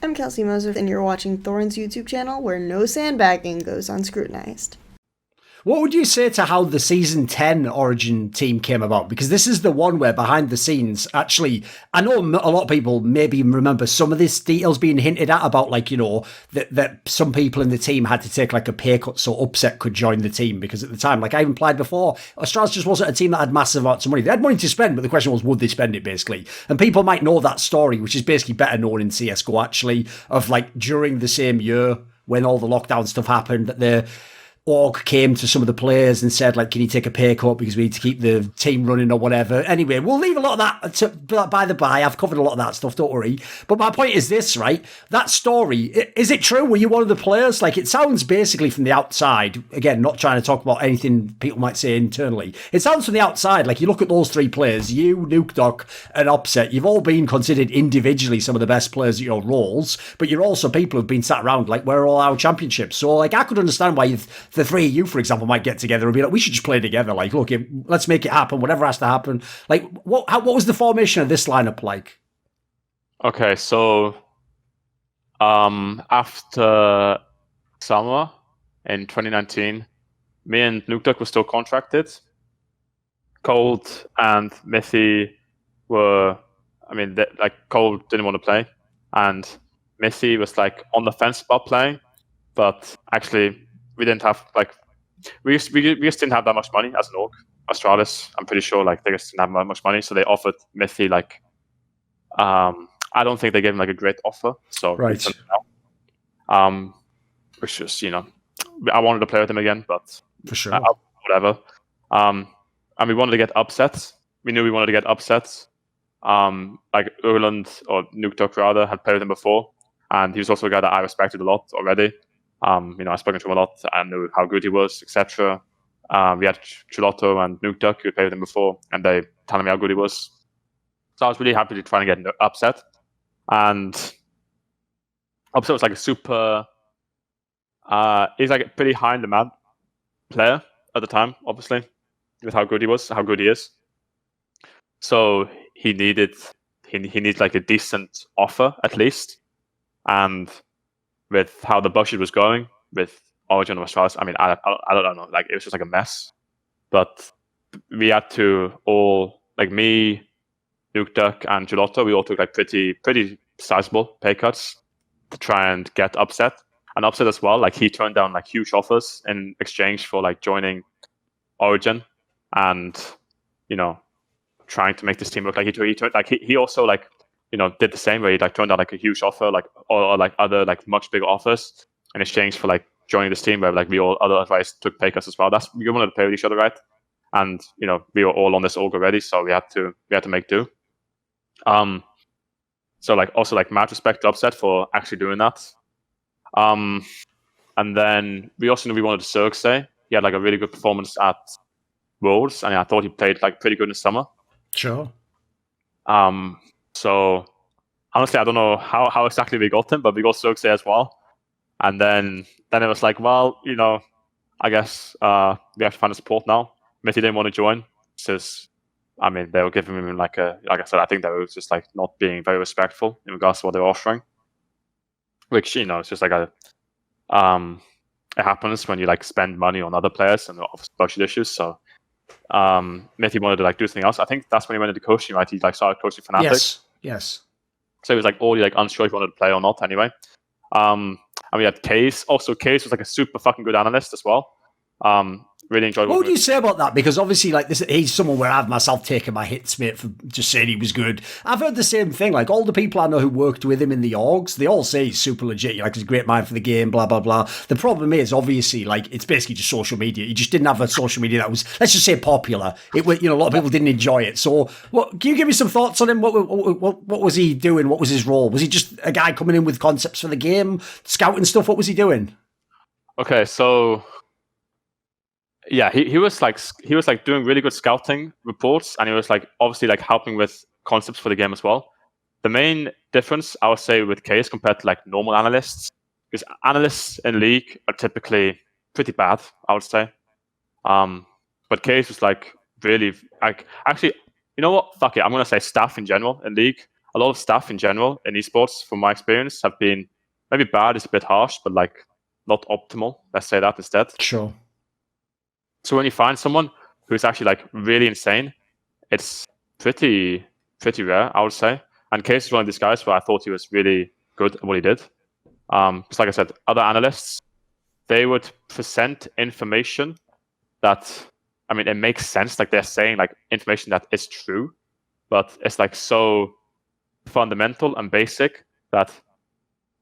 I'm Kelsey Moser, and you're watching Thorin's YouTube channel, where no sandbagging goes unscrutinized. What would you say to how the Season 10 Origin team came about? Because this is the one where behind the scenes, actually, I know a lot of people maybe remember some of this details being hinted at about, like, you know, that some people in the team had to take like a pay cut so Upset could join the team. Because at the time, like I implied before, Australis just wasn't a team that had massive amounts of money. They had money to spend, but the question was, would they spend it, basically? And people might know that story, which is basically better known in CSGO, actually, of like during the same year when all the lockdown stuff happened, that the org came to some of the players and said, like, can you take a pay cut because we need to keep the team running or whatever. Anyway, we'll leave a lot of that by the by. I've covered a lot of that stuff, don't worry. But my point is this, right? That story, is it true? Were you one of the players? Like, it sounds basically from the outside, again, not trying to talk about anything people might say internally. It sounds from the outside, like you look at those three players, you, Nukedoc, and Upset, you've all been considered individually some of the best players at your roles, but you're also people who've been sat around like, where are all our championships? So, like, I could understand why the three of you, for example, might get together and be like, we should just play together. Like, look, let's make it happen. Whatever has to happen. Like, what was the formation of this lineup like? Okay, so after summer in 2019, me and Nukeduck were still contracted. Cold and Mithy were, Cold didn't want to play, and Mithy was like on the fence about playing, but actually we didn't have we just didn't have that much money as an org. Australis, I'm pretty sure, like, they just didn't have that much money, so they offered Mithy I don't think they gave him like a great offer. So right, which was, you know, I wanted to play with him again, but for sure, whatever. And we wanted to get upsets. We knew we wanted to get upsets. Like Erland or Nukeduck rather had played with him before, and he was also a guy that I respected a lot already. I've spoken to him a lot. I knew how good he was, etc. We had Chulotto and Nukeduck who played with him before, and they telling me how good he was. So I was really happy to try and get an upset. And upset was like a super. He's like a pretty high in demand player at the time, obviously, with how good he was, how good he is. So he needed like a decent offer at least, and with how the budget was going with Origin and Australis, I mean, I don't know, like, it was just like a mess. But we had to all, like me, Nukeduck, and Gelotto, we all took like pretty sizable pay cuts to try and get upset. And upset as well, like he turned down like huge offers in exchange for like joining Origin and, you know, trying to make this team look like he also like, you know, did the same where he like turned down like a huge offer, like or like other like much bigger offers in exchange for like joining this team, where like we all otherwise took pay cuts as well. We wanted to play with each other, right? And, you know, we were all on this org already, so we had to make do. So like also like mad respect to Upset for actually doing that. And then we also knew we wanted Cirque. He had like a really good performance at Worlds, and I thought he played like pretty good in the summer. Sure. So honestly, I don't know how exactly we got him, but we got Cirque as well. And then it was like, well, you know, I guess we have to find a support now. Mithy didn't want to join, because I mean, they were giving him like I said, I think they were just like not being very respectful in regards to what they were offering. Which, you know, it's just like it happens when you like spend money on other players and budget issues. So Mithy wanted to like do something else. I think that's when he went into coaching, right? He like started coaching Fnatic. Yes. So he was like already like unsure if he wanted to play or not anyway. And we had Case. Also, Case was like a super fucking good analyst as well. Really enjoyed. What would you say about that? Because obviously, like this, he's someone where I've myself taken my hits, mate, for just saying he was good. I've heard the same thing. Like all the people I know who worked with him in the orgs, they all say he's super legit. Like he's a great mind for the game, blah blah blah. The problem is, obviously, like it's basically just social media. He just didn't have a social media that was, let's just say, popular. It was, you know, a lot of people didn't enjoy it. So, what can you give me some thoughts on him? What was he doing? What was his role? Was he just a guy coming in with concepts for the game, scouting stuff? What was he doing? Okay, so. Yeah, he was like doing really good scouting reports, and he was like obviously like helping with concepts for the game as well. The main difference, I would say, with Case compared to like normal analysts, is analysts in League are typically pretty bad, I would say. But Case was like really like, actually, you know what? Fuck it, I'm gonna say staff in general in League a lot of staff in general in esports, from my experience, have been maybe bad is a bit harsh, but like not optimal. Let's say that instead. Sure. So when you find someone who's actually like really insane, it's pretty rare, I would say. And Case is one of these guys where I thought he was really good at what he did. Because like I said, other analysts, they would present information that, I mean, it makes sense. Like they're saying like information that is true, but it's like so fundamental and basic that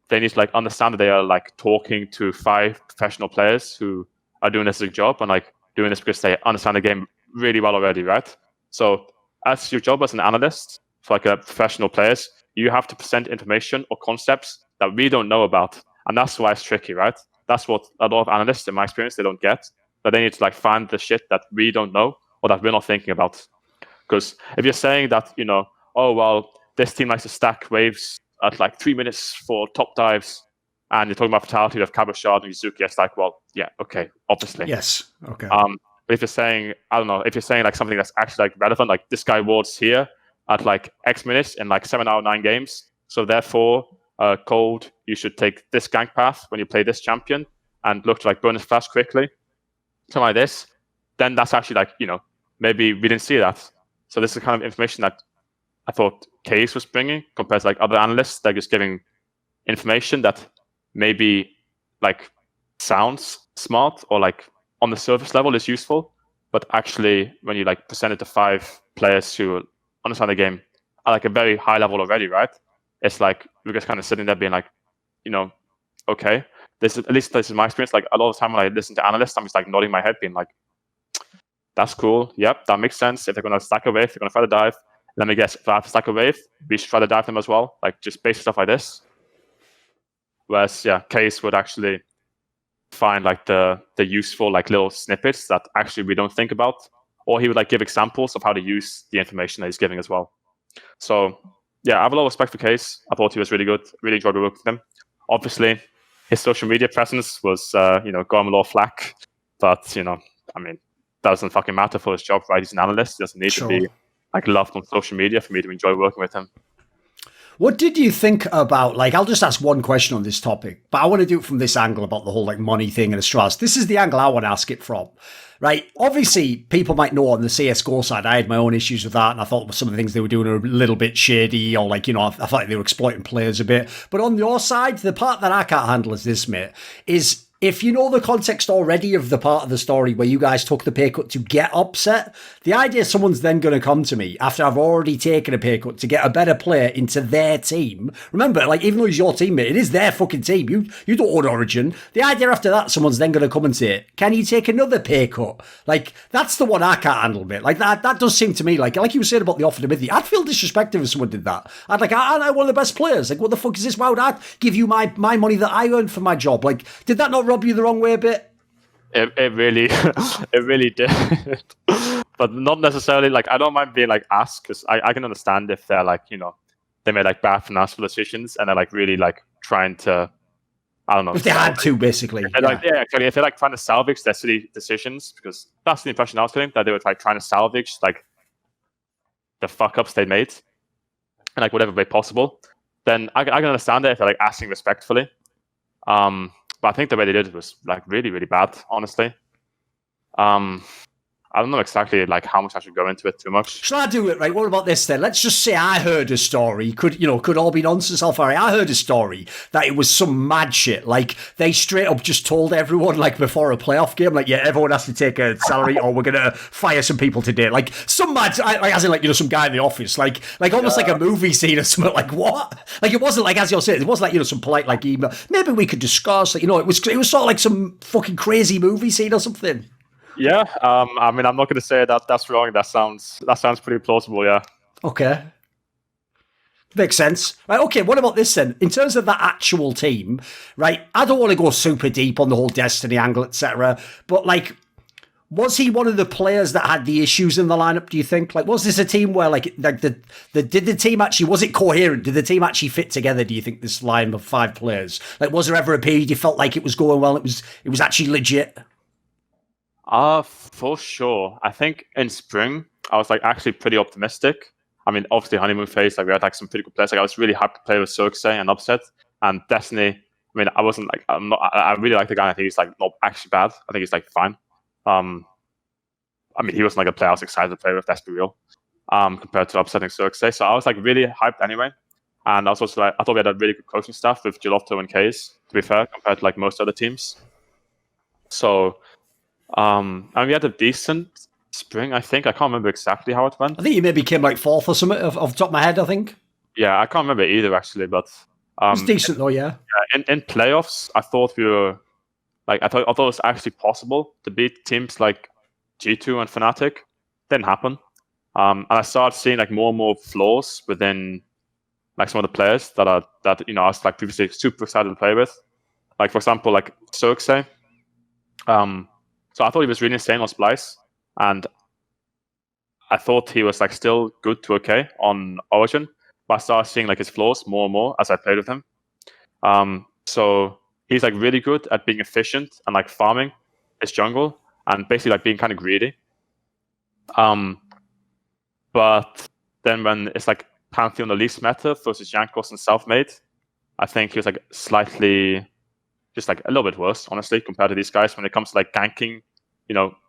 they need to like understand that they are like talking to 5 professional players who are doing this as a job and like doing this because they understand the game really well already, right? So as your job as an analyst for like a professional players, you have to present information or concepts that we don't know about. And that's why it's tricky, right? That's what a lot of analysts, in my experience, they don't get. But they need to like find the shit that we don't know or that we're not thinking about. Because if you're saying that, you know, oh, well, this team likes to stack waves at like 3 minutes for top dives, and you're talking about fatality of Cabochard and Yuzuki, it's like, well, yeah, okay, obviously. Yes, okay. But if you're saying, I don't know, if you're saying like something that's actually like relevant, like this guy wards here at like X minutes in like 7 out of 9 games, so therefore, Cold, you should take this gank path when you play this champion and look to like burn his flash quickly, something like this, then that's actually like, you know, maybe we didn't see that. So this is the kind of information that I thought Case was bringing compared to like other analysts. They're just giving information that maybe like sounds smart or like on the surface level is useful, but actually when you like present it to 5 players who understand the game at like a very high level already, right? It's like we're just kind of sitting there being like, you know, okay, this is, at least this is my experience. Like a lot of the time when I listen to analysts, I'm just like nodding my head, being like, that's cool. Yep, that makes sense. If they're going to stack a wave, they're going to try to dive. Let me guess, if I have to stack a wave, we should try to dive them as well. Like just basic stuff like this. Whereas, yeah, Case would actually find like the useful like little snippets that actually we don't think about. Or he would like give examples of how to use the information that he's giving as well. So yeah, I have a lot of respect for Case. I thought he was really good. Really enjoyed working with him. Obviously, his social media presence was, got him a lot of flack. But, you know, I mean, that doesn't fucking matter for his job, right? He's an analyst. He doesn't need to be like loved on social media for me to enjoy working with him. What did you think about, like, I'll just ask one question on this topic, but I want to do it from this angle about the whole, like, money thing and Astralis. This is the angle I want to ask it from, right? Obviously, people might know on the CSGO side, I had my own issues with that, and I thought some of the things they were doing are a little bit shady, or, like, you know, I thought like they were exploiting players a bit. But on your side, the part that I can't handle is this, mate, is if you know the context already of the part of the story where you guys took the pay cut to get upset, the idea someone's then going to come to me after I've already taken a pay cut to get a better player into their team. Remember, like, even though he's your teammate, it is their fucking team. You don't own Origin. The idea after that, someone's then going to come and say, can you take another pay cut? Like, that's the one I can't handle, mate. Like, that does seem to me, like you were saying about the offer to Mithy, I'd feel disrespected if someone did that. Aren't I one of the best players? Like, what the fuck is this? Why would I give you my money that I earned for my job? Like, did that not rub you the wrong way a bit? It really, it really did. But not necessarily, like, I don't mind being, like, asked, because I can understand if they're, like, you know, they made, like, bad financial decisions, and they're, like, really, like, trying to, I don't know. If they had to, basically. Exactly. If they're, like, trying to salvage their city decisions, because that's the impression I was getting, that they were, like, trying to salvage, like, the fuck-ups they made, in, like, whatever way possible, then I can understand it if they're, like, asking respectfully. But I think the way they did it was like really, really bad, honestly. I don't know exactly like how much I should go into it too much. Shall I do it, right? What about this then? Let's just say I heard a story. Could all be nonsense, Alphari. I heard a story that it was some mad shit. Like, they straight up just told everyone, like, before a playoff game, like, yeah, everyone has to take a salary or we're going to fire some people today. Like, some mad, like, as in, like, you know, some guy in the office. Like almost like a movie scene or something. Like, what? Like, it wasn't like, as you're saying, it wasn't like, you know, some polite, like, email. Maybe we could discuss, like, you know, it was sort of like some fucking crazy movie scene or something. Yeah, I mean, I'm not going to say that that's wrong. That sounds pretty plausible. Yeah. Okay. Makes sense. Right, okay, what about this then? In terms of the actual team, right, I don't want to go super deep on the whole Destiny angle, etc., but, like, was he one of the players that had the issues in the lineup, do you think? Like, was this a team where, like did the team actually, was it coherent? Did the team actually fit together, do you think, this line of 5 players? Like, was there ever a period you felt like it was going well, it was actually legit? For sure. I think in spring, I was like actually pretty optimistic. I mean, obviously honeymoon phase, like we had like some pretty good players. Like I was really happy to play with Cirksay and Upset and Destiny. I mean, I really like the guy. I think he's like not actually bad. I think he's like fine. I mean, he wasn't like a player I was excited to play with, let's be real, compared to upsetting Cirksay. So I was like really hyped anyway. And I was also like, I thought we had a really good coaching staff with Gilotto and Case, to be fair, compared to like most other teams. So, and we had a decent spring, I think. I can't remember exactly how it went. I think you maybe came like 4th or something off the top of my head, I think. Yeah, I can't remember either actually, but It's decent though, yeah. In playoffs, I thought we were like I thought it was actually possible to beat teams like G2 and Fnatic. Didn't happen. And I started seeing like more and more flaws within like some of the players that I was like previously super excited to play with. Like for example, like Cirksay. So I thought he was really insane on Splice, and I thought he was like still good to okay on Origin, but I started seeing like his flaws more and more as I played with him. So he's like really good at being efficient and like farming his jungle and basically like being kind of greedy. But then when it's like Pantheon Elise meta versus Jankos and Selfmade, I think he was like slightly, just like a little bit worse, honestly, compared to these guys when it comes to like ganking,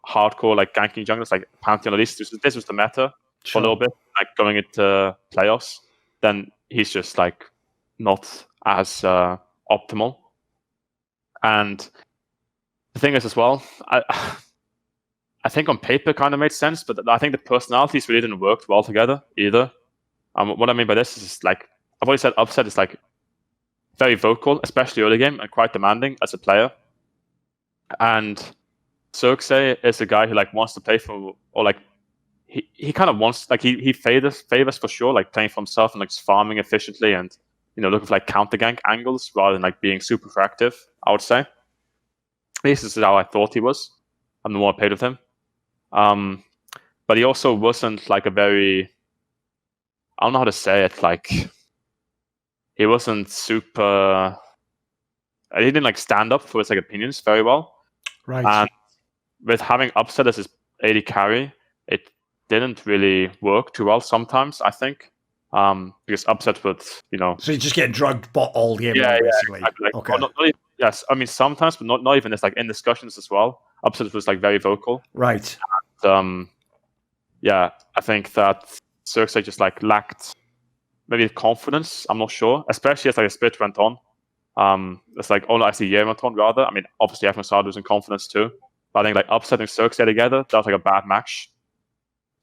hardcore like ganking junglers like Pantheon Elise. This was the meta for a little bit, like going into playoffs. Then he's just like not as optimal. And the thing is as well, I think on paper it kind of made sense, but I think the personalities really didn't work well together either. What I mean by this is like, I've already said Upset is like very vocal, especially early game, and quite demanding as a player. And Cirksay is a guy who like wants to play for, or like he kind of wants, like he favors for sure, like playing for himself and like just farming efficiently and looking for like counter gank angles rather than like being super proactive, I would say. This is how I thought he was, and the more I played with him. But he also wasn't like a very, I don't know how to say it, like he wasn't super, he didn't like stand up for his like opinions very well. Right. And with having Upset as his AD carry, it didn't really work too well sometimes, I think. Because Upset would, So you're just getting drugged bot all game yeah, long, basically. exactly. Like, Okay. not even, yes, I mean sometimes, but not even. It's like in discussions as well. Upset was like very vocal. Right. And, yeah, I think that Cirksay just like lacked maybe confidence. I'm not sure, especially as like a split went on. It's like as the year went on rather. I mean, obviously everyone started losing confidence too. But I think like Upset and Cirksay together, that was like a bad match.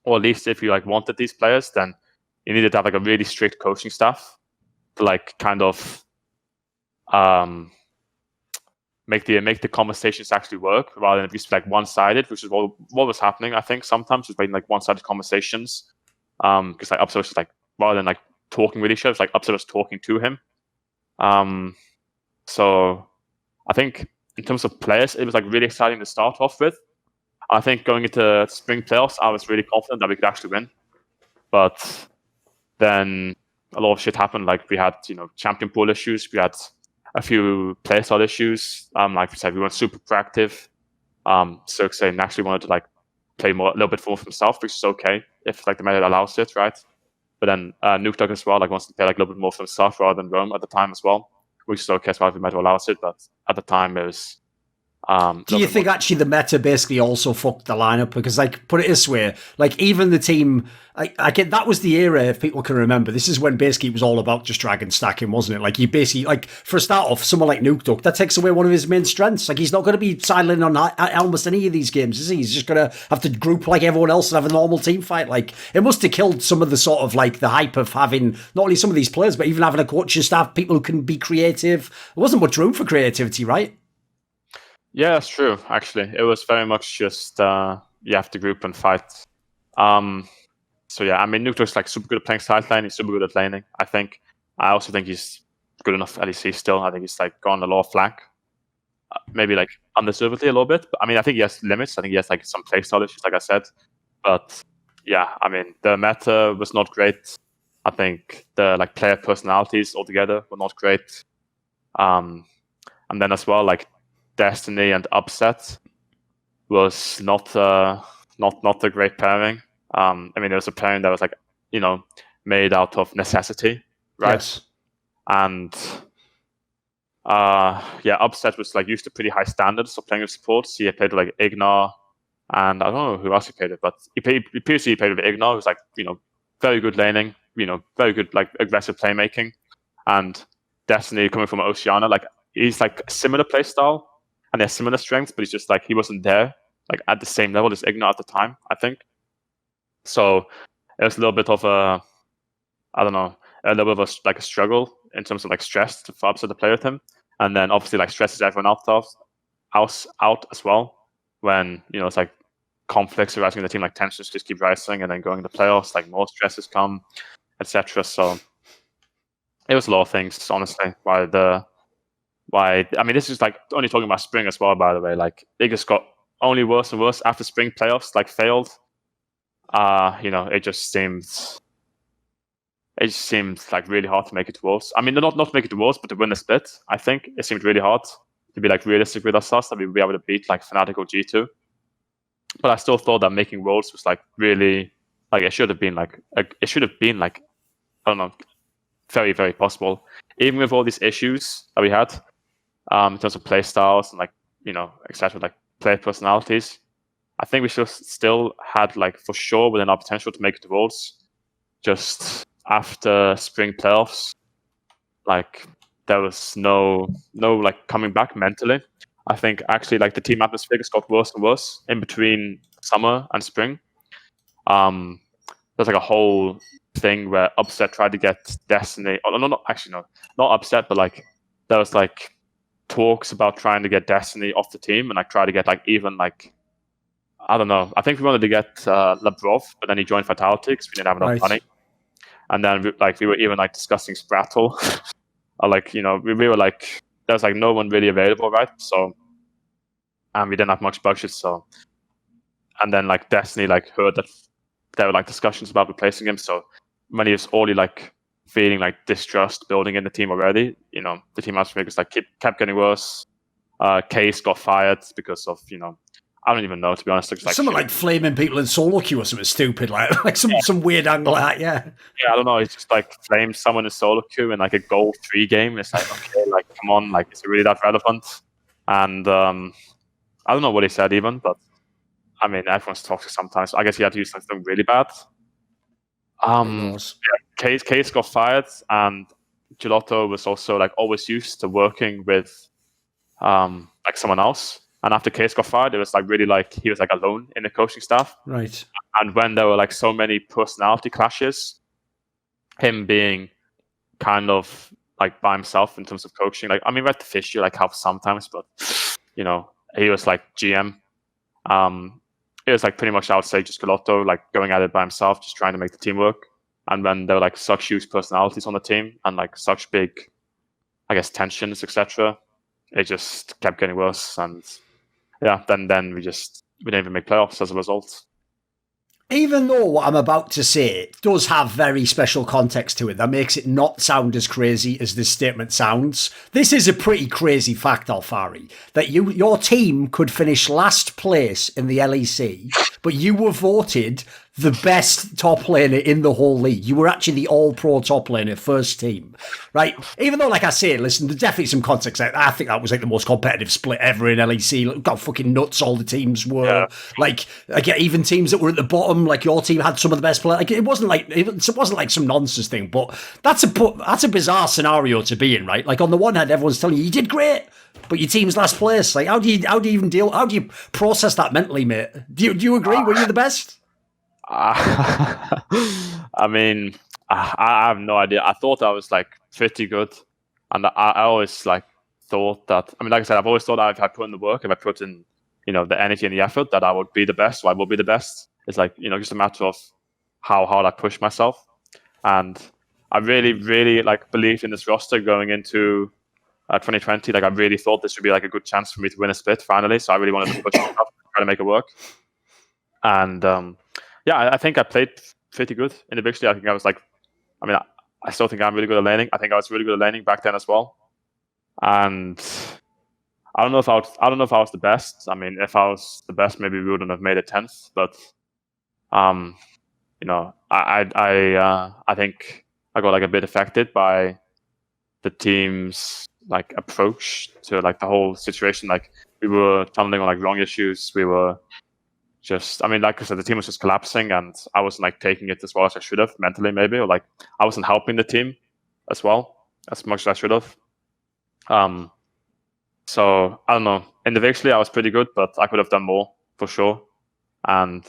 Or at least if you like wanted these players, then you needed to have like a really strict coaching staff to like kind of make the conversations actually work rather than just like one-sided, which is what was happening. I think sometimes was like one-sided conversations, because like Upset was just like, rather than like talking with each other, it's like Upset was talking to him. So I think in terms of players, it was like really exciting to start off with. I think going into spring playoffs, I was really confident that we could actually win. But then a lot of shit happened. Like we had, champion pool issues. We had a few playstyle issues. Like we said, we weren't super proactive. Cirksay naturally wanted to like play a little bit more for himself, which is okay if like the meta allows it, right? But then Nuke as well, like wants to play like a little bit more for himself rather than Rome at the time as well, which is okay as well if the meta allows it. But at the time, it was. Do you think actually the meta basically also fucked the lineup? Because like, put it this way, like even the team, I get that was the era, if people can remember. This is when basically it was all about just dragon stacking, wasn't it? Like you basically, like for a start off, someone like Nuke, that takes away one of his main strengths. Like he's not going to be sidling on almost any of these games, is he? He's just going to have to group like everyone else and have a normal team fight. Like it must have killed some of the sort of like the hype of having not only some of these players, but even having a coaching staff, people who can be creative. There wasn't much room for creativity, right? Yeah, that's true. Actually, it was very much just you have to group and fight. So yeah, I mean, Nuke's like super good at playing side lane. He's super good at laning. I also think he's good enough at LEC still. I think he's like gone a lot of flank, maybe like undeservedly a little bit. But I mean, I think he has limits. I think he has like some playstyle issues, like I said. But yeah, I mean, the meta was not great. I think the like player personalities altogether were not great. And then as well, like Destiny and Upset was not a great pairing. I mean, there was a pairing that was like made out of necessity, right? Yes. And Upset was like used to pretty high standards of playing with supports. He had played with like Ignar, and I don't know who else he played with, but he played with Ignar, who's like very good laning, very good like aggressive playmaking, and Destiny coming from Oceania, like he's like a similar play style and they have similar strengths, but he's just like he wasn't there like at the same level as Ignar at the time, I think. So it was a little bit of a little bit of a struggle in terms of like stress for Upset to play with him, and then obviously like stresses everyone out as well when it's like conflicts arising in the team, like tensions just keep rising, and then going to playoffs, like more stresses come, etc. So it was a lot of things, honestly. This is like only talking about Spring as well, by the way. Like it just got only worse and worse after Spring playoffs like failed. It just seemed like really hard to make it to Worlds. I mean, not to make it to Worlds, but to win the split. I think it seemed really hard to be like realistic with ourselves that we'd be able to beat like Fnatic or G2. But I still thought that making Worlds was like really like it should have been like I don't know, very, very possible. Even with all these issues that we had in terms of play styles and like etc. like player personalities, I think we should still had like for sure within our potential to make it to Worlds. Just after Spring playoffs, like there was no like coming back mentally. I think actually like the team atmosphere just got worse and worse in between summer and Spring. There's like a whole thing where Upset tried to get Destiny. Oh, no, not Upset, but like there was like talks about trying to get Destiny off the team and like try to get like even like I don't know. I think we wanted to get Labrov, but then he joined Fatality because we didn't have enough money. And then we were even like discussing Sprattle. Or like we were like there was like no one really available, right? So and we didn't have much budget, so and then like Destiny like heard that there were like discussions about replacing him. So when he was already like feeling like distrust building in the team already, the team atmosphere like kept getting worse. Case got fired because of I don't even know, to be honest. Like something like flaming people in solo queue or something stupid, like some weird angle like that, yeah. Yeah, I don't know. He just like flamed someone in solo queue in like a gold 3 game. It's like, okay, like come on, like is it really that relevant? And I don't know what he said even, but I mean everyone's toxic sometimes. I guess he had to use something really bad. Case got fired, and Gelato was also like always used to working with like someone else. And after Case got fired, it was like really like he was like alone in the coaching staff. Right. And when there were like so many personality clashes, him being kind of like by himself in terms of coaching, like I mean, Red Fish you like help sometimes, but he was like GM. It was like pretty much I would say just Galotto like going at it by himself, just trying to make the team work. And when there were like such huge personalities on the team and like such big, I guess, tensions, etc., it just kept getting worse. And yeah, then we didn't even make playoffs as a result. Even though what I'm about to say does have very special context to it that makes it not sound as crazy as this statement sounds, this is a pretty crazy fact, Alphari, that your team could finish last place in the LEC, but you were voted the best top laner in the whole league. You were actually the all-pro top laner, first team, right? Even though, like I say, listen, there's definitely some context. I think that was like the most competitive split ever in LEC. Look how fucking nuts all the teams were. Yeah. Like even teams that were at the bottom, like your team had some of the best players. Like it wasn't like some nonsense thing, but that's a bizarre scenario to be in, right? Like on the one hand, everyone's telling you did great, but your team's last place. Like how do you process that mentally, mate? Do you agree? Were you the best? I mean, I have no idea. I thought I was like pretty good, and I always like thought that. I mean, like I said, I've always thought that if I put in the work, if I put in, the energy and the effort, that I would be the best. So I will be the best. It's like just a matter of how hard I push myself, and I really, really like believed in this roster going into 2020. Like I really thought this would be like a good chance for me to win a split finally. So I really wanted to push myself, try to make it work, and. Yeah, I think I played pretty good individually. I think I was like, I still think I'm really good at laning. I think I was really good at laning back then as well. And I don't know if I was the best. I mean, if I was the best, maybe we wouldn't have made it 10th. But I think I got like a bit affected by the team's like approach to like the whole situation. Like we were tumbling on like wrong issues. We were just, I mean, like I said, the team was just collapsing, and I wasn't like taking it as well as I should have mentally, maybe, or like I wasn't helping the team as well as much as I should have. So I don't know. Individually, I was pretty good, but I could have done more for sure. And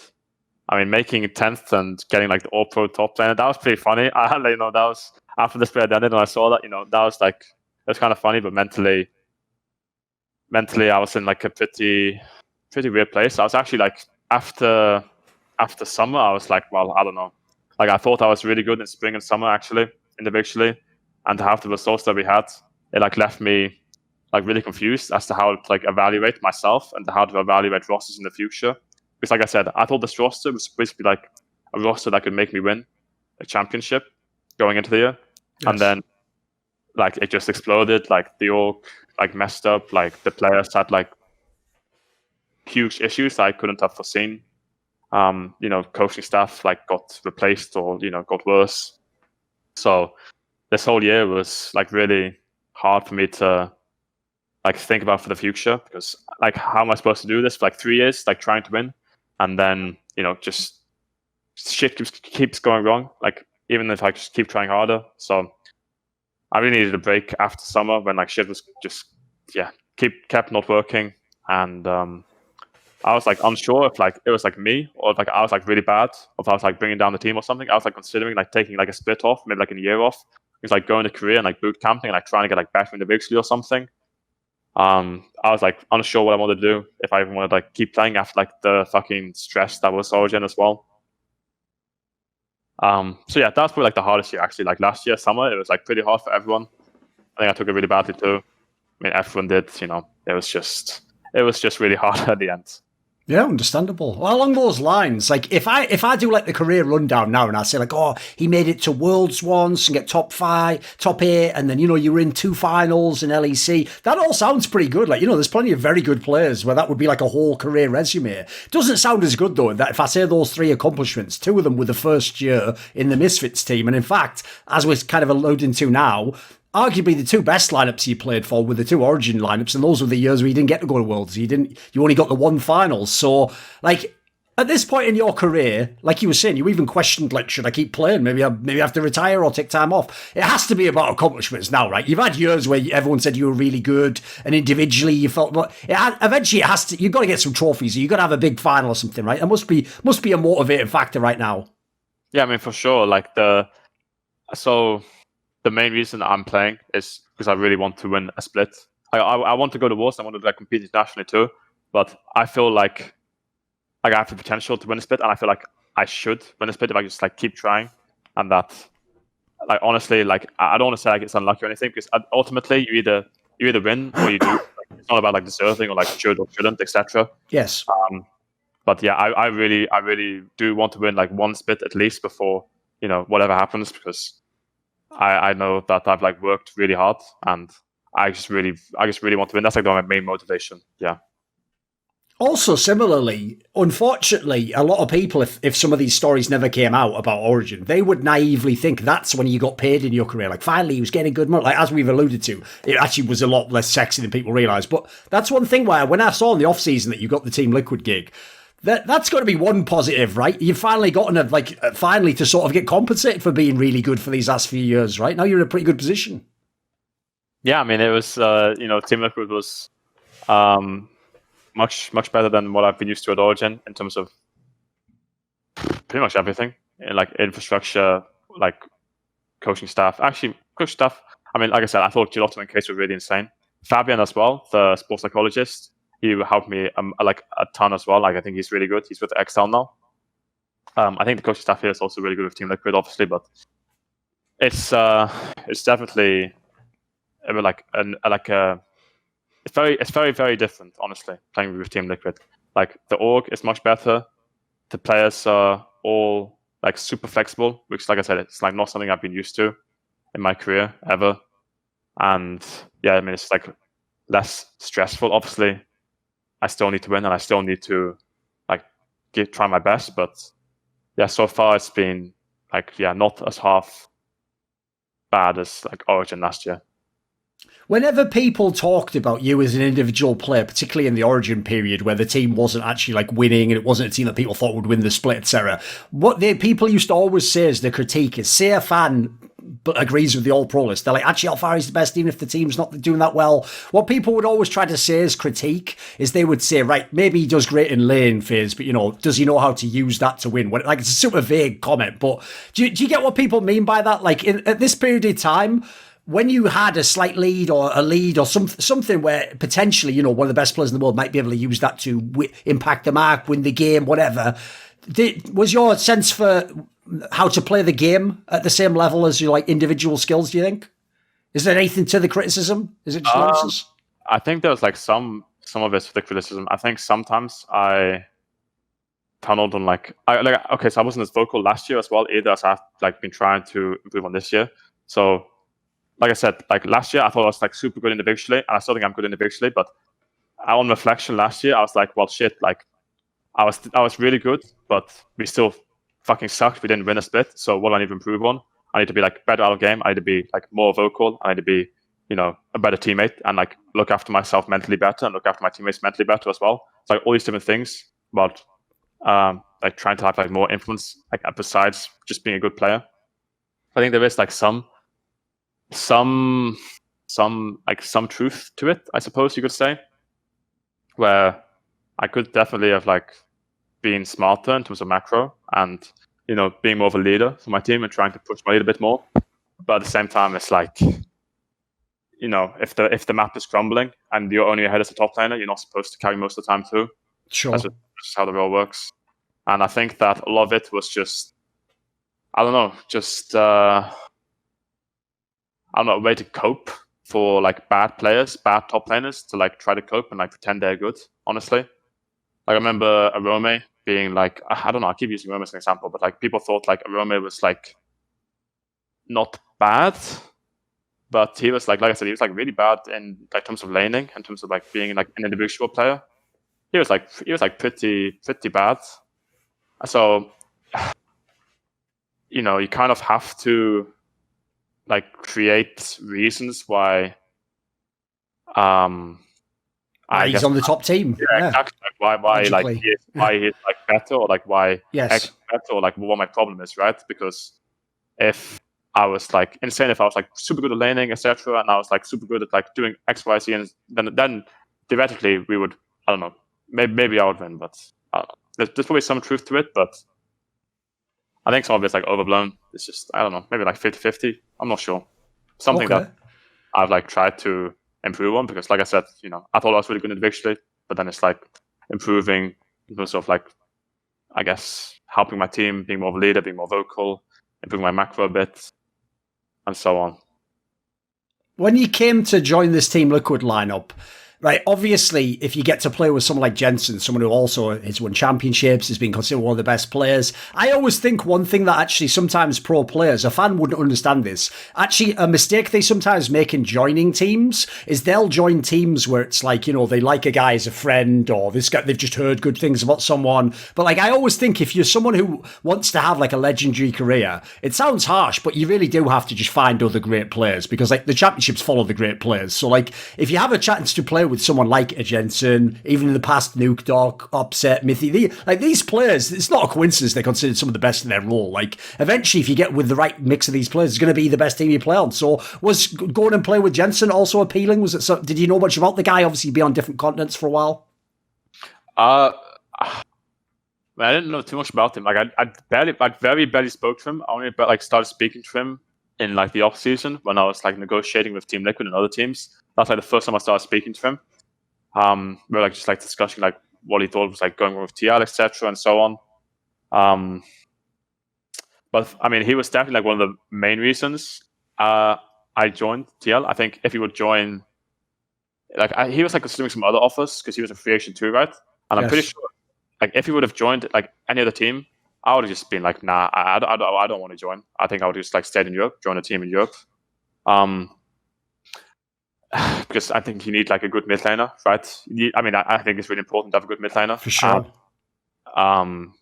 I mean, making 10th and getting like the All Pro top lane, that was pretty funny. I had, that was after the split ended, and I saw that, that was like, it was kind of funny, but mentally, I was in like a pretty weird place. I was actually like, after summer, I was like, well, I don't know. Like I thought I was really good in spring and summer, actually, individually, and to have the results that we had, it like left me like really confused as to how to like evaluate myself and how to evaluate rosters in the future. Because like I said, I thought this roster was supposed to be like a roster that could make me win a championship going into the year. Yes. And then like it just exploded. Like the org like messed up. Like the players had like huge issues I couldn't have foreseen. Coaching staff like got replaced or got worse. So this whole year was like really hard for me to like think about for the future, because like how am I supposed to do this for like 3 years, like trying to win, and then just shit keeps going wrong. Like even if I just keep trying harder. So I really needed a break after summer when like shit was just kept not working, and I was like unsure if like it was like me or if like I was like really bad, or if I was like bringing down the team or something. I was like considering like taking like a split off, maybe like a year off. It was like going to Korea and like boot camping and like trying to get like better individually or something. I was like unsure what I wanted to do, if I even wanted to like keep playing after like the fucking stress that was Origen as well. So yeah, that was probably like the hardest year actually. Like last year summer, it was like pretty hard for everyone. I think I took it really badly too. I mean, everyone did. It was just really hard at the end. Yeah, understandable. Well, along those lines, like if I do like the career rundown now and I say like, oh, he made it to Worlds once and get top 5, top 8, and then you were in 2 finals in LEC. That all sounds pretty good. Like there's plenty of very good players where that would be like a whole career resume. Doesn't sound as good though that if I say those 3 accomplishments, 2 of them were the first year in the Misfits team, and in fact, as we're kind of alluding to now, arguably the 2 best lineups you played for were the 2 Origin lineups, and those were the years where you didn't get to go to Worlds. You only got the 1 final. So, like, at this point in your career, like you were saying, you even questioned, like, should I keep playing? Maybe I have to retire or take time off. It has to be about accomplishments now, right? You've had years where everyone said you were really good, and individually you felt, but eventually it has to. You've got to get some trophies. You've got to have a big final or something, right? That must be a motivating factor right now. Yeah, I mean, for sure. Like the main reason I'm playing is because I really want to win a split. I want to go to Worlds. I want to like compete internationally too. But I feel like I have the potential to win a split, and I feel like I should win a split if I just like keep trying. And that, like honestly, like I don't want to say like it's unlucky or anything, because ultimately you either win or you do. Like, it's not about like deserving or like should or shouldn't, etc. Yes. But yeah, I really do want to win like 1 split at least before whatever happens, because I know that I've like worked really hard, and I just really want to win. That's like my main motivation. Yeah. Also, similarly, unfortunately, a lot of people, if some of these stories never came out about Origin, they would naively think that's when you got paid in your career. Like, finally, he was getting good money. Like, as we've alluded to, it actually was a lot less sexy than people realise. But that's one thing where, when I saw in the off-season that you got the Team Liquid gig, that's got to be one positive, right? You've finally gotten finally to sort of get compensated for being really good for these last few years, right? Now you're in a pretty good position. Yeah, I mean, it was, Team Liquid was much better than what I've been used to at Origin in terms of pretty much everything, like infrastructure, like coaching staff. Actually, coaching staff, I mean, like I said, I thought Giotto and Case were really insane. Fabian as well, the sports psychologist, he helped me like a ton as well. Like I think he's really good. He's with Excel now. I think the coaching staff here is also really good with Team Liquid, obviously, but it's definitely it's very different, honestly, playing with Team Liquid. Like the org is much better. The players are all like super flexible, which, like I said, it's like not something I've been used to in my career ever. And yeah, I mean, it's like less stressful. Obviously, I still need to win, and I still need to like try my best. But so far it's been like not as half bad as like Origin last year. Whenever people talked about you as an individual player, particularly in the Origin period where the team wasn't actually like winning and it wasn't a team that people thought would win the split, etc., what the people used to always say as the critique is, say a fan agrees with the all-pro list, they're like, actually Alphari's the best even if the team's not doing that well. What people would always try to say as critique is they would say, right, maybe he does great in lane phase, but does he know how to use that to win? Like, it's a super vague comment, but do you get what people mean by that? Like, at this period of time, when you had a slight lead or a lead or something where potentially, one of the best players in the world might be able to use that to impact the mark, win the game, whatever, was your sense for how to play the game at the same level as your like individual skills, do you think? Is there anything to the criticism? Is it just nonsense? I think there was like some of it's the criticism. I think sometimes I tunneled on okay, so I wasn't as vocal last year as well either, as I've like been trying to improve on this year. So like I said, like last year I thought I was like super good individually, and I still think I'm good individually, but on reflection last year I was like, well shit, like I was really good, but we still fucking sucked. We didn't win a split. So what do I need to improve on? I need to be like better out of game. I need to be like more vocal. I need to be, a better teammate and like look after myself mentally better and look after my teammates mentally better as well. It's like all these different things about like trying to have like more influence, like besides just being a good player. I think there is like some truth to it, I suppose you could say, where I could definitely have like been smarter in terms of macro and being more of a leader for my team and trying to push my lead a bit more. But at the same time, it's like if the map is crumbling and you're only ahead as a top laner, you're not supposed to carry most of the time too. Sure, that's just how the role works. And I think that a lot of it was just I don't know, a way to cope for like bad players, bad top laners, to like try to cope and like pretend they're good. Honestly, like I remember Arome being like, I don't know, I keep using Arome as an example, but like people thought like Arome was like not bad, but he was like I said, he was like really bad in like terms of laning, in terms of like being like an individual player. He was like pretty bad. So you kind of have to like create reasons why he's on the top team. Yeah, exactly. Like why he's like better, or like why X is better, or like what my problem is, right? Because if I was like insane, if I was like super good at laning, etc., and I was like super good at like doing X, Y, Z, and then theoretically we would, I don't know, maybe I would win, but I don't know. There's probably some truth to it, but I think some of it's like overblown. It's just, I don't know, maybe like 50-50. I'm not sure. Something that I've like tried to improve on, because like I said, I thought I was really good individually, but then it's like improving in terms of like, I guess, helping my team, being more of a leader, being more vocal, improving my macro a bit, and so on. When you came to join this Team Liquid lineup, right, obviously, if you get to play with someone like Jensen, someone who also has won championships, has been considered one of the best players, I always think one thing that actually sometimes pro players, a fan wouldn't understand this, actually a mistake they sometimes make in joining teams is they'll join teams where it's like, they like a guy as a friend, or this guy, they've just heard good things about someone. But like, I always think if you're someone who wants to have like a legendary career, it sounds harsh, but you really do have to just find other great players, because like the championships follow the great players. So like, if you have a chance to play with someone like a Jensen, even in the past, Nuke Dog, Upset, Mythy, these players, it's not a coincidence they're considered some of the best in their role. Like, eventually, if you get with the right mix of these players, it's going to be the best team you play on. So, was going and play with Jensen also appealing? Was it? So, did you know much about the guy? Obviously, be on different continents for a while. I didn't know too much about him. Like, I very barely spoke to him. I only started speaking to him in like the off season when I was like negotiating with Team Liquid and other teams. That's like the first time I started speaking to him. We were like just like discussing like what he thought was like going on with TL, etc., and so on. But I mean, he was definitely like one of the main reasons I joined TL. I think if he would join, like he was like considering some other offers because he was a free agent too, right? And I'm pretty sure, like if he would have joined like any other team, I would have just been like, nah, I don't want to join. I think I would just like stay in Europe, join a team in Europe. Because I think you need like a good mid laner, right? I think it's really important to have a good mid laner. For sure.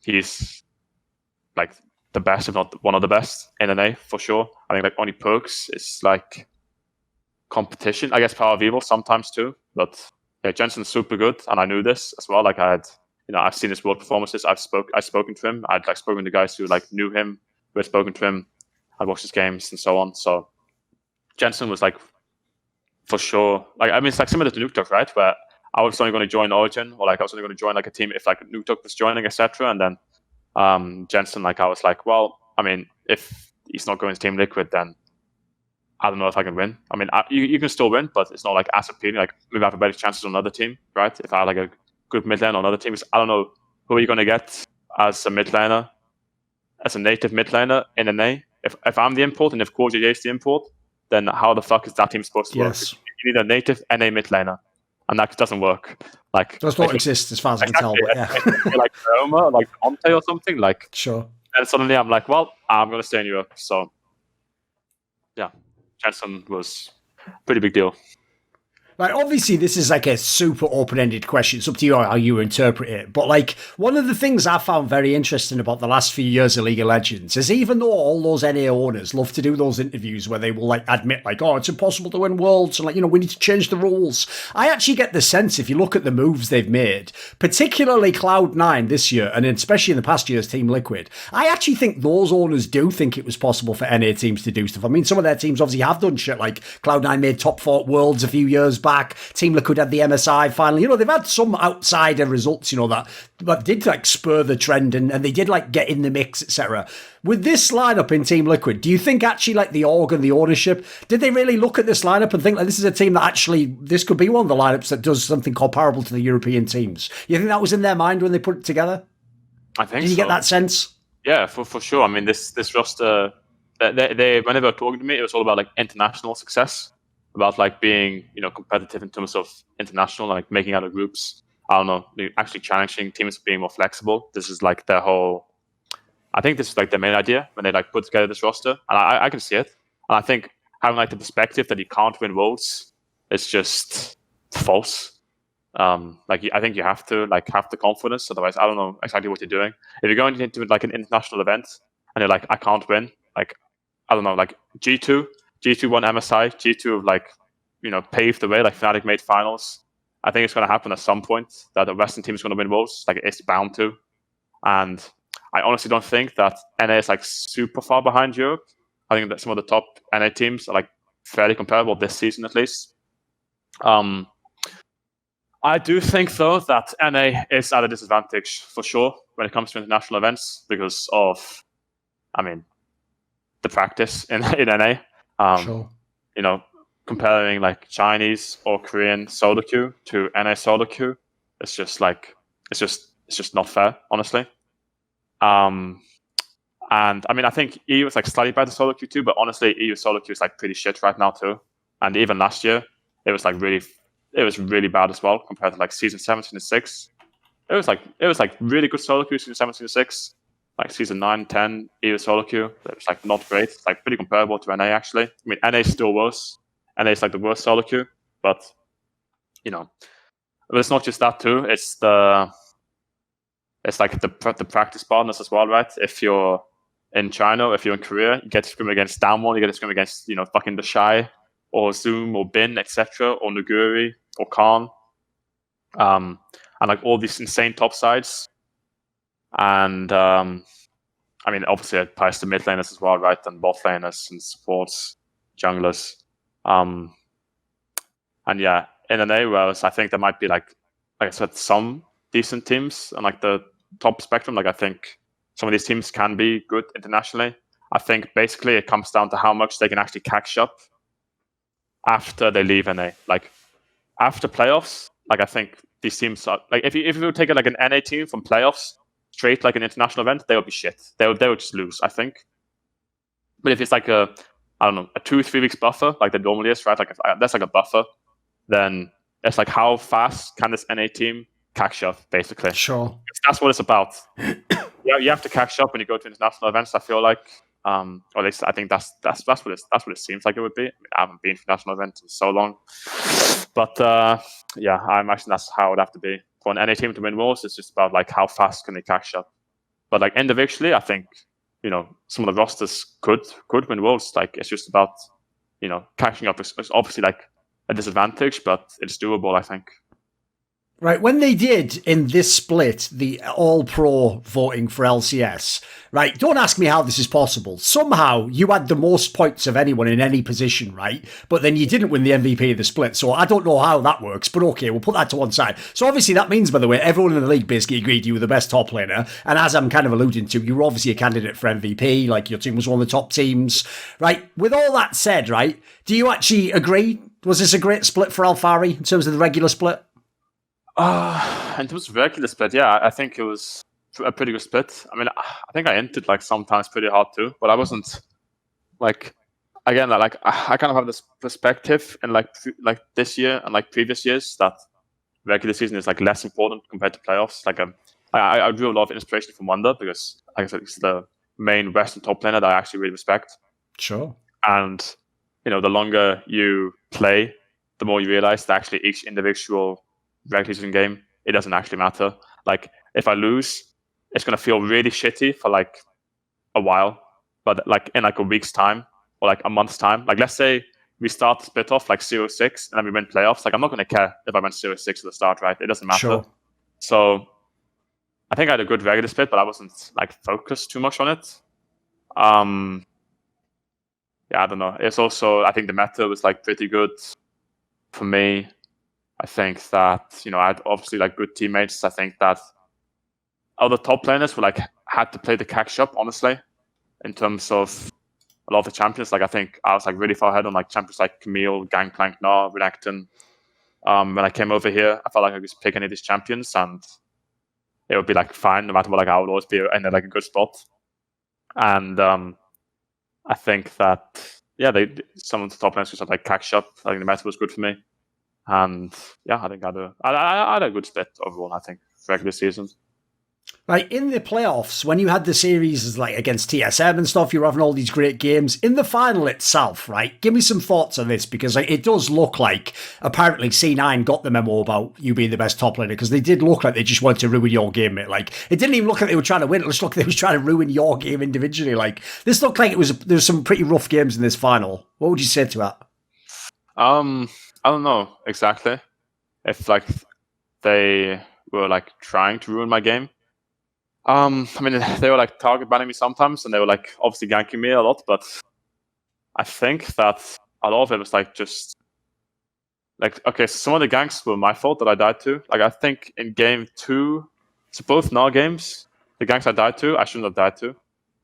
He's like the best, if not one of the best in NA for sure. I think like only Perks is like competition. I guess Power of Evil sometimes too, but yeah, Jensen's super good, and I knew this as well. Like I've seen his world performances. I've spoken to him. I'd like spoken to guys who like knew him, who had spoken to him. I'd watched his games and so on. So Jensen was like for sure. Like I mean, it's like similar to Nuketook, right? Where I was only going to join Origin, or like I was only going to join like a team if like Nuketook was joining, etc. And then Jensen, like I was like, well, I mean, if he's not going to Team Liquid, then I don't know if I can win. I mean, you can still win, but it's not like as appealing. Like maybe I have a better chances on another team, right? If I have like a good mid lane on another teams, I don't know who are you going to get as a mid laner, as a native mid laner in NA. If I'm the import and if CoreJJ is the import, then how the fuck is that team supposed to work? You need a native NA mid laner, and that doesn't work. Like does not exist as far as I can tell. But yeah, like Roma, like Monte or something. Like sure. And suddenly I'm like, well, I'm going to stay in Europe. So yeah. Jensen was a pretty big deal. Like, obviously, this is like a super open-ended question. It's up to you how you interpret it. But like, one of the things I found very interesting about the last few years of League of Legends is even though all those NA owners love to do those interviews where they will like admit like, oh, it's impossible to win worlds and like, we need to change the rules. I actually get the sense if you look at the moves they've made, particularly Cloud9 this year and especially in the past year's Team Liquid, I actually think those owners do think it was possible for NA teams to do stuff. I mean, some of their teams obviously have done shit like Cloud9 made top 4 worlds a few years back. Team Liquid had the MSI finally. They've had some outsider results, that did like spur the trend and they did like get in the mix, etc. With this lineup in Team Liquid, do you think actually like the org and the ownership, did they really look at this lineup and think like this is a team that actually, this could be one of the lineups that does something comparable to the European teams? You think that was in their mind when they put it together? I think Did you get that sense? Yeah, for sure. I mean, this roster, they when they were talking to me, it was all about like international success. About like being, competitive in terms of international, like making out of groups. I don't know, actually challenging teams, being more flexible. This is like their whole. I think this is like their main idea when they like put together this roster, and I can see it. And I think having like the perspective that you can't win worlds is just false. I think you have to like have the confidence. Otherwise, I don't know exactly what you're doing. If you're going into like an international event and you're like, I can't win. Like, I don't know, like G2 won MSI. G2 have like, paved the way. Like Fnatic made finals. I think it's going to happen at some point that the Western team is going to win worlds. Like it's bound to. And I honestly don't think that NA is like super far behind Europe. I think that some of the top NA teams are like fairly comparable this season at least. I do think though that NA is at a disadvantage for sure when it comes to international events because of, the practice in NA. Sure. Comparing like Chinese or Korean solo queue to NA solo queue, it's just not fair, honestly. And I think EU is like slightly better solo queue too, but honestly, EU solo queue is like pretty shit right now too. And even last year, it was really bad as well compared to like season 17 and 6. It was like really good solo queue season 17 and 6. Like season 9, 10, EU solo queue. It was like not great. It's like pretty comparable to NA actually. I mean, NA is still worse. NA is like the worst solo queue, but but it's not just that too. It's like the practice partners as well, right? If you're in China, if you're in Korea, you get to scrim against Damwon, you get to scrim against fucking the Shy or Zoom or Bin, etc., or Nuguri or Khan, and like all these insane top sides. And obviously it applies to mid laners as well, right? And bot laners and supports, junglers. And yeah, in NA, whereas I think there might be like I said, some decent teams on like the top spectrum. Like I think some of these teams can be good internationally. I think basically it comes down to how much they can actually catch up after they leave NA. Like after playoffs, like I think these teams are like if you take like an NA team from playoffs straight like an international event, they would be shit. They would just lose, I think. But if it's like a 2-3 weeks buffer, like there normally is, right? Like if that's like a buffer, then it's like how fast can this NA team catch up, basically. Sure. That's what it's about. You have to catch up when you go to international events, I feel like. Or at least I think that's what it seems like it would be. I haven't been to national events in so long. But I imagine that's how it would have to be. For an NA team to win worlds, it's just about like how fast can they catch up. But like individually, I think some of the rosters could win worlds. Like, it's just about, catching up. It's obviously like a disadvantage, but it's doable, I think. Right, when they did in this split the all-pro voting for LCS, right, don't ask me how this is possible. Somehow you had the most points of anyone in any position, right? But then you didn't win the MVP of the split, so I don't know how that works, but okay, we'll put that to one side. So obviously that means, by the way, everyone in the league basically agreed you were the best top laner, and as I'm kind of alluding to, you were obviously a candidate for MVP, like your team was one of the top teams, right? With all that said, right, do you actually agree? Was this a great split for Alphari in terms of the regular split? In terms of regular split, yeah, I think it was a pretty good split. I mean, I think I entered like sometimes pretty hard too, but I wasn't like, again, like I kind of have this perspective in like this year and like previous years that regular season is like less important compared to playoffs. Like I drew a lot of inspiration from Wonder because, like I said, it's the main Western top laner that I actually really respect. Sure. And the longer you play, the more you realize that actually each individual regular season game, it doesn't actually matter. Like, if I lose, it's going to feel really shitty for like a while, but like in like a week's time or like a month's time, like let's say we start the split off like 0-6 and then we win playoffs, like I'm not going to care if I went 0-6 at the start, right? It doesn't matter. Sure. So I think I had a good regular split, but I wasn't like focused too much on it. Yeah, I don't know. It's also, I think the meta was like pretty good for me. I think that, I had obviously like good teammates. I think that other top laners were like had to play the catch up, honestly, in terms of a lot of the champions. Like, I think I was like really far ahead on like champions like Camille, Gangplank, Gnar, Renekton. When I came over here, I felt like I could just pick any of these champions and it would be like fine, no matter what. Like, I would always be in like a good spot. And I think that some of the top laners just had like catch up. I think the meta was good for me. And yeah, I think I had a good split overall, I think, for regular season. Right, in the playoffs, when you had the series like against TSM and stuff, you were having all these great games. In the final itself, right, give me some thoughts on this, because like, it does look like apparently C9 got the memo about you being the best top laner, because they did look like they just wanted to ruin your game, mate. Like, it didn't even look like they were trying to win, it just looked like they were trying to ruin your game individually. Like, this looked like there was some pretty rough games in this final. What would you say to that? I don't know exactly if like they were like trying to ruin my game. I mean, they were like target banning me sometimes, and they were like obviously ganking me a lot. But I think that a lot of it was like just like, okay, so some of the ganks were my fault that I died to. Like, I think in game 2, so both Gnar games, the ganks I died to, I shouldn't have died to.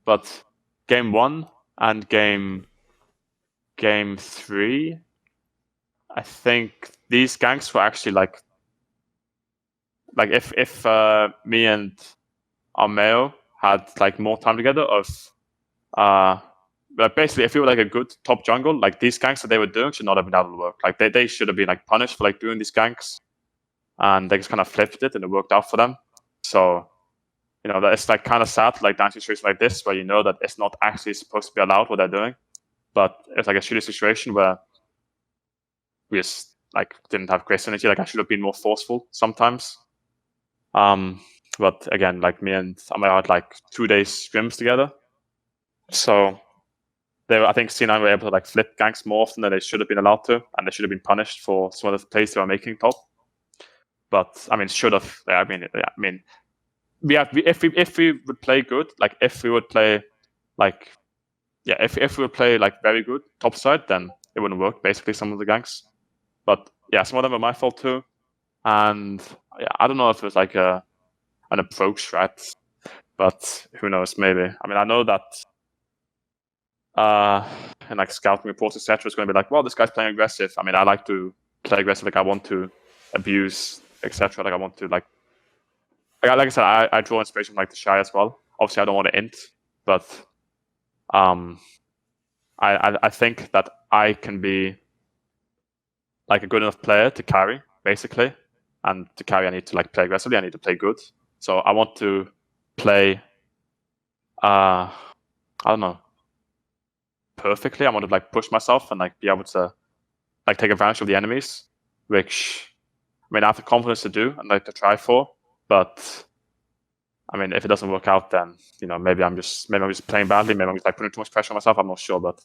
But game 1 and game 3, I think these ganks were actually like if me and Armeo had like more time together, but basically if we were like a good top jungle, like these ganks that they were doing should not have been able to work. Like they should have been like punished for like doing these ganks, and they just kind of flipped it and it worked out for them. So that it's like kind of sad, like down situations like this where that it's not actually supposed to be allowed what they're doing, but it's like a shitty situation where we just like didn't have great synergy. Like, I should have been more forceful sometimes. But again, like me and Amaya had like 2 days scrims together, so I think C9 were able to like flip ganks more often than they should have been allowed to, and they should have been punished for some of the plays they were making top. But I mean, should have. I mean, if we would play good, like if we would play like if we would play like very good top side, then it wouldn't work. Basically, some of the ganks. But yeah, some of them were my fault too. And yeah, I don't know if it was like an approach strat, but who knows, maybe. I mean, I know that in like scouting reports, etc., it's going to be like, well, this guy's playing aggressive. I mean, I like to play aggressive, like I want to abuse, etc. Like I want to like I said, I draw inspiration from like the Shy as well. Obviously, I don't want to int, but I think that I can be like a good enough player to carry, basically. And to carry, I need to like play aggressively. I need to play good. So I want to play, I don't know, perfectly. I want to like push myself and like be able to like take advantage of the enemies, which I mean I have the confidence to do and like to try for. But I mean, if it doesn't work out, then maybe I'm just playing badly. Maybe I'm just like putting too much pressure on myself. I'm not sure, but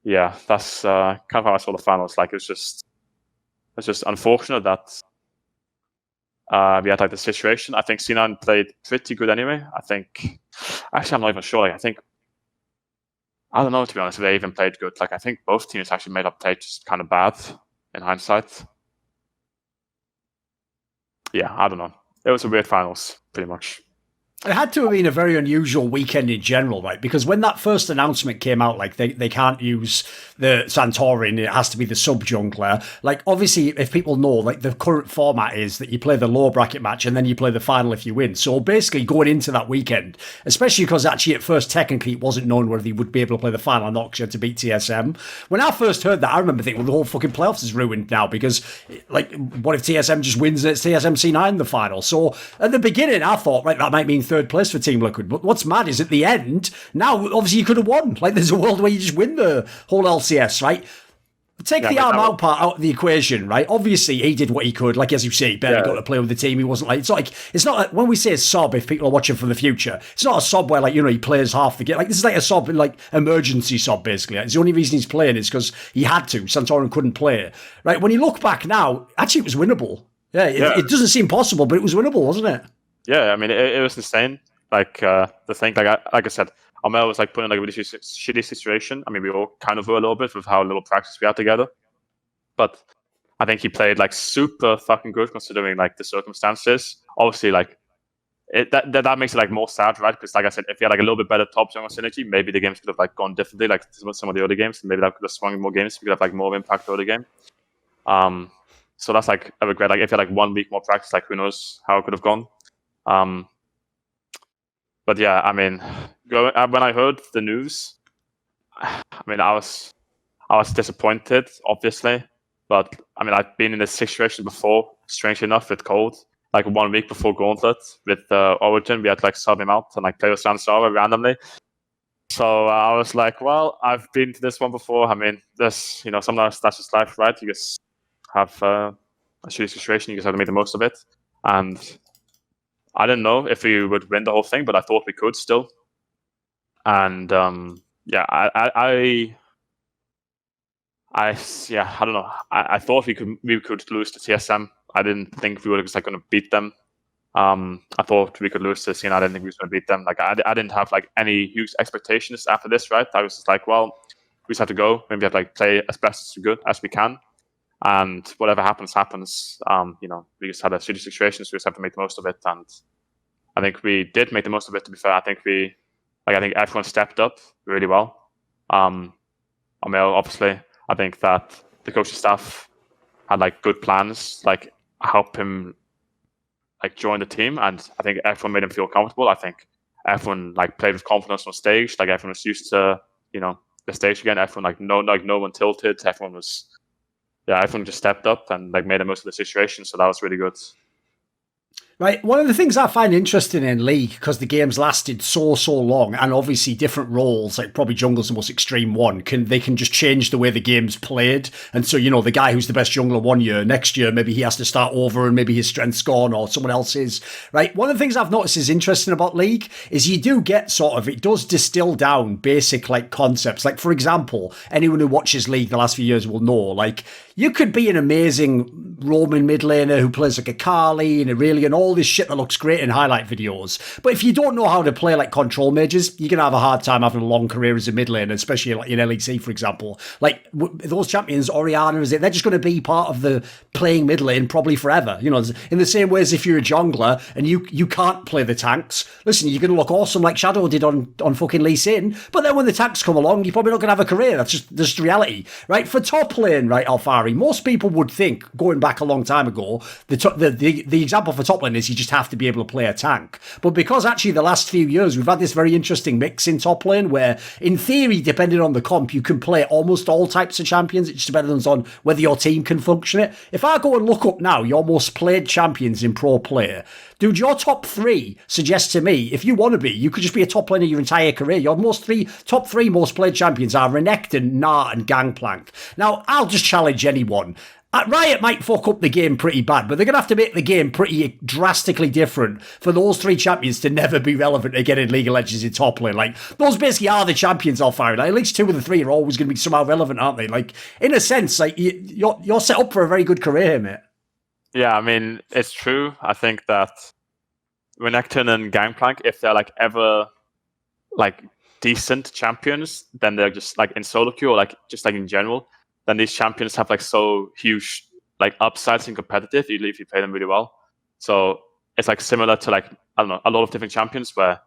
yeah, that's kind of how I saw the finals. Like it's just unfortunate that we had like the situation. I think C9 played pretty good anyway. I think actually I'm not even sure. Like I don't know, to be honest, if they even played good. Like I think both teams actually made up play just kind of bad in hindsight. Yeah, I don't know. It was a weird finals, pretty much. It had to have been a very unusual weekend in general, right? Because when that first announcement came out, like they can't use the Thorin, it has to be the sub jungler. Like obviously, if people know, like the current format is that you play the lower bracket match and then you play the final if you win. So basically, going into that weekend, especially because actually at first technically it wasn't known whether he would be able to play the final or not because you had to beat TSM. When I first heard that, I remember thinking, well, the whole fucking playoffs is ruined now because, like, what if TSM just wins and it's TSM C9 in the final? So at the beginning, I thought, right, that might mean third place for Team Liquid. But what's mad is at the end, now obviously you could have won. Like there's a world where you just win the whole LCS, right? Take the arm out part out of the equation, right? Obviously he did what he could. Like as you say, he barely got to play with the team. He wasn't like it's not like when we say sob, if people are watching from the future, it's not a sob where like he plays half the game. Like this is like a sob, like emergency sob basically. It's the only reason he's playing is because he had to. Santorin couldn't play. Right? When you look back now, actually it was winnable. It doesn't seem possible, but it was winnable, wasn't it? Yeah, I mean it was insane. Like the thing, like I said, Amel was like put in like a really shitty situation. I mean, we all kind of were a little bit with how little practice we had together, but I think he played like super fucking good considering like the circumstances. Obviously, like that makes it like more sad, right? Because like I said, if he had like a little bit better top jungle synergy, maybe the games could have like gone differently, like some of the other games. Maybe that could have swung more games. We could have like more impact over the game. So that's like a regret. Like if you had like 1 week more practice, like who knows how it could have gone. But yeah, I mean, when I heard the news, I mean, I was disappointed, obviously. But I mean, I've been in this situation before, strangely enough, with Cold. Like 1 week before Gauntlet with Origen, we had to like sub him out and like play with Sansara randomly. So I was like, well, I've been to this one before. I mean, this, sometimes that's just life, right? You just have a shitty situation. You just have to make the most of it. And I didn't know if we would win the whole thing, but I thought we could still. And yeah, I don't know. I thought we could lose to TSM. I didn't think we were just like going to beat them. I thought we could lose to CN. I didn't think we were going to beat them. Like I didn't have like any huge expectations after this, right? I was just like, well, we just have to go. Maybe we have to like play as best as good as we can. And whatever happens. We just had a shitty situation, so we just have to make the most of it. And I think we did make the most of it. To be fair, I think everyone stepped up really well. Obviously, I think that the coaching staff had like good plans, like help him like join the team, and I think everyone made him feel comfortable. I think everyone like played with confidence on stage. Like everyone was used to the stage again. Everyone no one tilted. Everyone just stepped up and like made the most of the situation. So that was really good. Right, one of the things I find interesting in League, because the games lasted so long, and obviously different roles, like probably jungle's the most extreme one, they can just change the way the game's played. And so, the guy who's the best jungler 1 year, next year, maybe he has to start over and maybe his strength's gone or someone else's, right? One of the things I've noticed is interesting about League is you do get it does distill down basic like concepts. Like, for example, anyone who watches League the last few years will know, like, you could be an amazing Roman mid laner who plays like a Carly and Aurelian, all this shit that looks great in highlight videos. But if you don't know how to play like control mages, you're going to have a hard time having a long career as a mid laner, especially like in LEC, for example. Like those champions, Oriana, they're just going to be part of the playing mid lane probably forever. In the same way as if you're a jungler and you can't play the tanks, listen, you're going to look awesome like Shadow did on fucking Lee Sin. But then when the tanks come along, you're probably not going to have a career. That's just reality, right? For top lane, right, Alphari, most people would think, going back a long time ago, the example for top lane is you just have to be able to play a tank. But because actually the last few years we've had this very interesting mix in top lane where, in theory, depending on the comp, you can play almost all types of champions. It just depends on whether your team can function it. If I go and look up now your most played champions in pro player, dude, your top 3 suggests to me, if you want to be, you could just be a top laner your entire career. Your top three most played champions are Renekton, Gnar, and Gangplank. Now, I'll just challenge anyone. Riot might fuck up the game pretty bad, but they're going to have to make the game pretty drastically different for those three champions to never be relevant again in League of Legends in top lane. Like, those basically are the champions, Alphari. Like, at least two of the three are always going to be somehow relevant, aren't they? Like, in a sense, like, you're set up for a very good career here, mate. Yeah, I mean, it's true. I think that Renekton and Gangplank, if they're like ever like decent champions, then they're just like in solo queue or like just like in general, then these champions have like so huge like upsides in competitive, usually if you play them really well. So it's like similar to like, I don't know, a lot of different champions where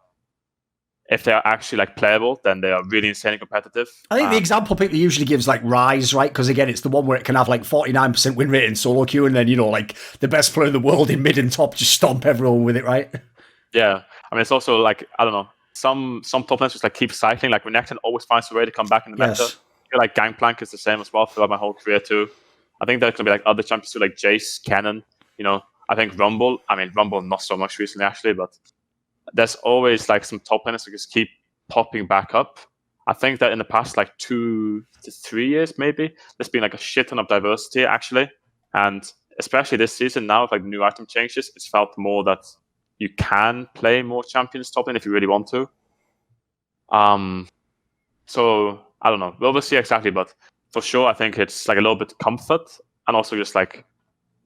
if they're actually like playable, then they are really insane and competitive. I think the example people usually gives like Rise, right? Because again, it's the one where it can have like 49% win rate in solo queue, and then, you know, like the best player in the world in mid and top just stomp everyone with it, right? Yeah. I mean, it's also like, I don't know, some top laners just like keep cycling. Like Renekton always finds a way to come back in the meta. Yes. I feel like Gangplank is the same as well throughout my whole career too. I think there's gonna be like other champions too, like Jace, Cannon. You know, I think Rumble. I mean, Rumble not so much recently actually, but there's always like some top laners that just keep popping back up. I think that in the past like 2 to 3 years, maybe there's been like a shit ton of diversity actually, and especially this season now with like new item changes, it's felt more that you can play more champions top lane if you really want to. So I don't know. We'll see exactly, but for sure, I think it's like a little bit comfort, and also just like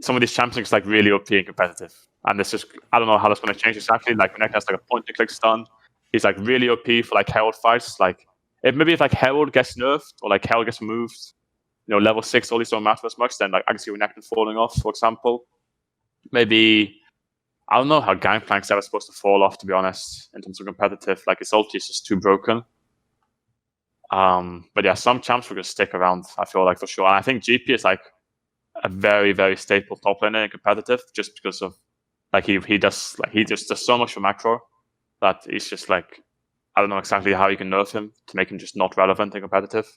some of these champions like really OP and competitive. And this is, I don't know how that's going to change exactly. Like Renekton has like a point and click stun. He's like really OP for like Herald fights. Like if like Herald gets nerfed or like Herald gets removed, you know, level 6 all these don't matter as much, then like I can see Renekton falling off, for example. Maybe I don't know how Gangplank's ever supposed to fall off, to be honest, in terms of competitive. Like his ulti is just too broken. But yeah, some champs will just stick around, I feel like, for sure. And I think GP is like a very, very staple top laner in competitive, just because of like he just does so much for macro that he's just like, I don't know exactly how you can nerf him to make him just not relevant in competitive.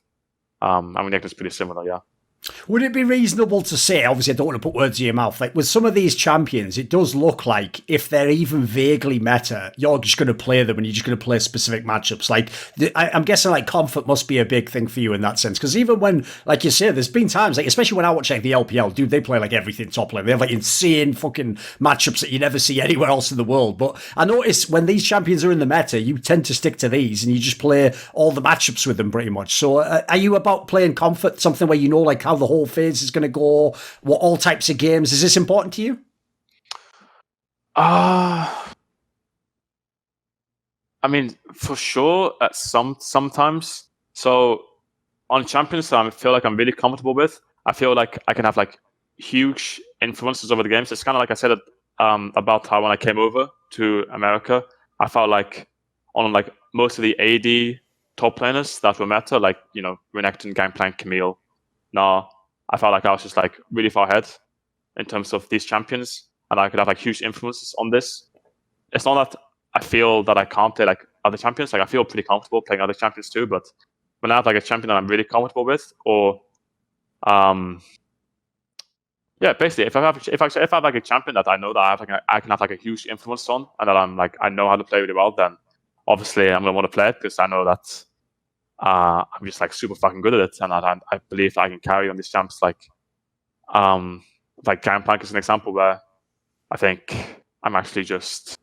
I mean, it's pretty similar, yeah. Would it be reasonable to say, obviously I don't want to put words in your mouth, like with some of these champions, it does look like if they're even vaguely meta, you're just going to play them and you're just going to play specific matchups. Like, I'm guessing like comfort must be a big thing for you in that sense. Because even when, like you say, there's been times, like especially when I watch like the LPL, dude, they play like everything top lane. They have like insane fucking matchups that you never see anywhere else in the world. But I notice when these champions are in the meta, you tend to stick to these and you just play all the matchups with them pretty much. So are you about playing comfort, something where you know like how the whole phase is going to go, what all types of games? Is this important to you? I mean, for sure, at sometimes. So on champions, I feel like I'm really comfortable with. I feel like I can have like huge influences over the games. It's kind of like I said about how when I came over to America, I felt like on like most of the AD top laners that were meta, like, you know, Renekton, Gangplank, Camille, Nah, I felt like I was just like really far ahead in terms of these champions, and I could have like huge influences on this. It's not that I feel that I can't play like other champions. Like I feel pretty comfortable playing other champions too. But when I have like a champion that I'm really comfortable with, or yeah, basically if I have like a champion that I know that I can have like a huge influence on, and that I'm like I know how to play really well, then obviously I'm gonna want to play it because I know that I'm just like super fucking good at it, and I believe I can carry on these champs. Like Gangplank is an example where I think I'm actually just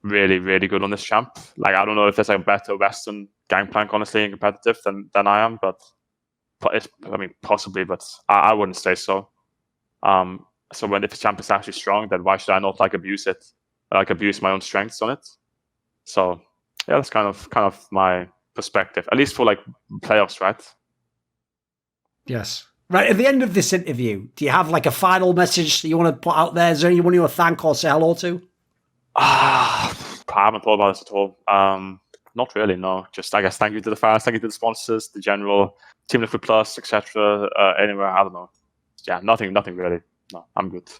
really, really good on this champ. Like I don't know if there's like a better Western Gangplank, honestly, in competitive than I am, but I mean possibly, but I wouldn't say so. So if the champ is actually strong, then why should I not like abuse it? Like abuse my own strengths on it? So yeah, that's kind of my perspective, at least for like playoffs, right? Yes. Right, at the end of this interview, do you have like a final message that you want to put out there? Is there anyone you want to thank or say hello to? I haven't thought about this at all. Not really, no. Just I guess thank you to the fans, thank you to the sponsors, the general Team Liquid Plus, etc. Anywhere, I don't know. Yeah, nothing really. No, I'm good.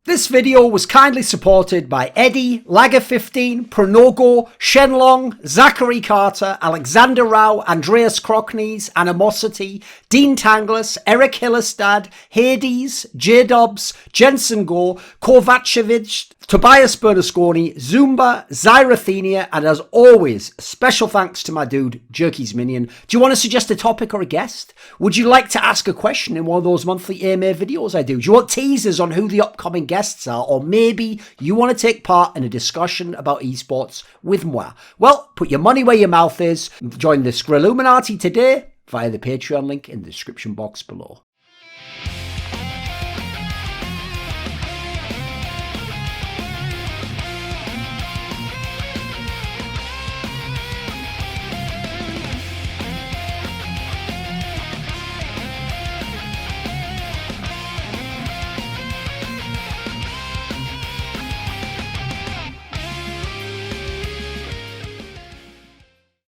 This video was kindly supported by Eddie, Lager15, Pronogo, Shenlong, Zachary Carter, Alexander Rao, Andreas Krocknes, Animosity, Dean Tanglis, Eric Hillestad, Hades, J-Dubs, Jensen Go, Kovacevic, Tobias Bernasconi, Zumba, Zyrathenia, and as always, special thanks to my dude, Jerky's Minion. Do you want to suggest a topic or a guest? Would you like to ask a question in one of those monthly AMA videos I do? Do you want teasers on who the upcoming guests are? Or maybe you want to take part in a discussion about esports with moi? Well, put your money where your mouth is. Join the Skrilluminati today via the Patreon link in the description box below.